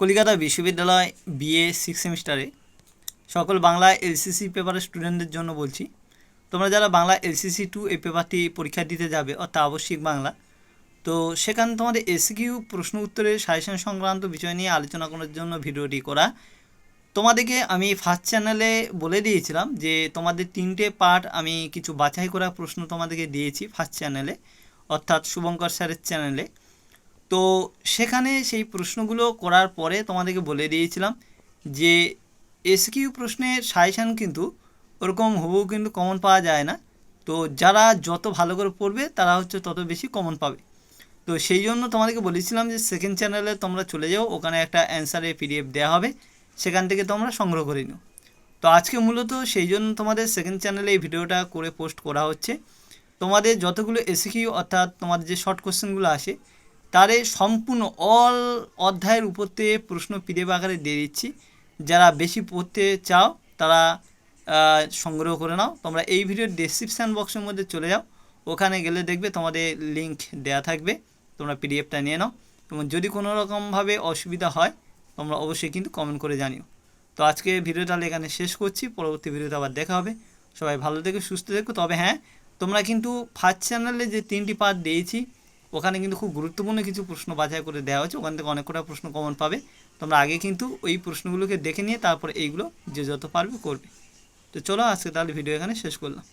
কলকাতা বিশ্ববিদ্যালয় বিএ 6 সেমিস্টারে সকল বাংলা এলসিসি পেপারের স্টুডেন্টদের জন্য বলছি, তোমরা যারা বাংলা এলসিসি 2 এই পেপারটি পরীক্ষা দিতে যাবে অর্থাৎ আবশ্যিক বাংলা, তো সেখানে তোমাদের এসকিউ প্রশ্ন উত্তরের সাজেশন সংক্রান্ত বিষয় নিয়ে আলোচনা করার জন্য ভিডিওটি করা। তোমাদেরকে আমি ফার্স্ট চ্যানেলে বলে দিয়েছিলাম যে তোমাদের 3টে পার্ট আমি কিছু বাছাই করা প্রশ্ন তোমাদেরকে দিয়েছি ফার্স্ট চ্যানেলে, অর্থাৎ শুভঙ্কর স্যারের চ্যানেলে। তো সেখানে সেই প্রশ্নগুলো করার পরে তোমাদেরকে বলে দিয়েছিলাম যে এসকিউ প্রশ্নের সাজেশান কিন্তু ওরকম হুবহু কিন্তু কমন পাওয়া যায় না। তো যারা যত ভালো করে পড়বে তারা তত বেশি কমন পাবে। তো সেই জন্য তোমাদেরকে বলেছিলাম যে সেকেন্ড চ্যানেলে তোমরা চলে যাও, ওখানে একটা অ্যান্সারের পিডিএফ দেওয়া হবে, সেখান থেকে তোমরা সংগ্রহ করে নিও। তো আজকে মূলত সেই জন্য তোমাদের সেকেন্ড চ্যানেলে এই ভিডিওটা করে পোস্ট করা হচ্ছে। তোমাদের যতগুলো এসকিউ অর্থাৎ তোমাদের যে শর্ট কোশ্চেনগুলো আসে তারে সম্পূর্ণ অল অধ্যায়ের উপর থেকে প্রশ্ন পিডিএফ আকারে দিয়ে দিচ্ছি। যারা বেশি পড়তে চাও তারা সংগ্রহ করে নাও। তোমরা এই ভিডিওর ডেসক্রিপশান বক্সের মধ্যে চলে যাও, ওখানে গেলে দেখবে তোমাদের লিঙ্ক দেওয়া থাকবে, তোমরা পিডিএফটা নিয়ে নাও। এবং যদি কোনো রকমভাবে অসুবিধা হয় তোমরা অবশ্যই কিন্তু কমেন্ট করে জানিও। তো আজকে ভিডিওটা এখানে শেষ করছি, পরবর্তী ভিডিওতে আবার দেখা হবে। সবাই ভালো থেকো, সুস্থ থেকো। তবে হ্যাঁ, তোমরা কিন্তু ফার্স্ট চ্যানেলে যে 3টি পার্ট দিয়েছি ওখানে কিন্তু খুব গুরুত্বপূর্ণ কিছু প্রশ্ন বাছাই করে দেওয়া হচ্ছে, ওখান থেকে অনেক কটা প্রশ্ন কমন পাবে। তোমরা আগে কিন্তু ওই প্রশ্নগুলোকে দেখে নিয়ে তারপরে এইগুলো যে যত পারবে করবে। তো চলো আজকে তাহলে ভিডিও এখানে শেষ করলাম।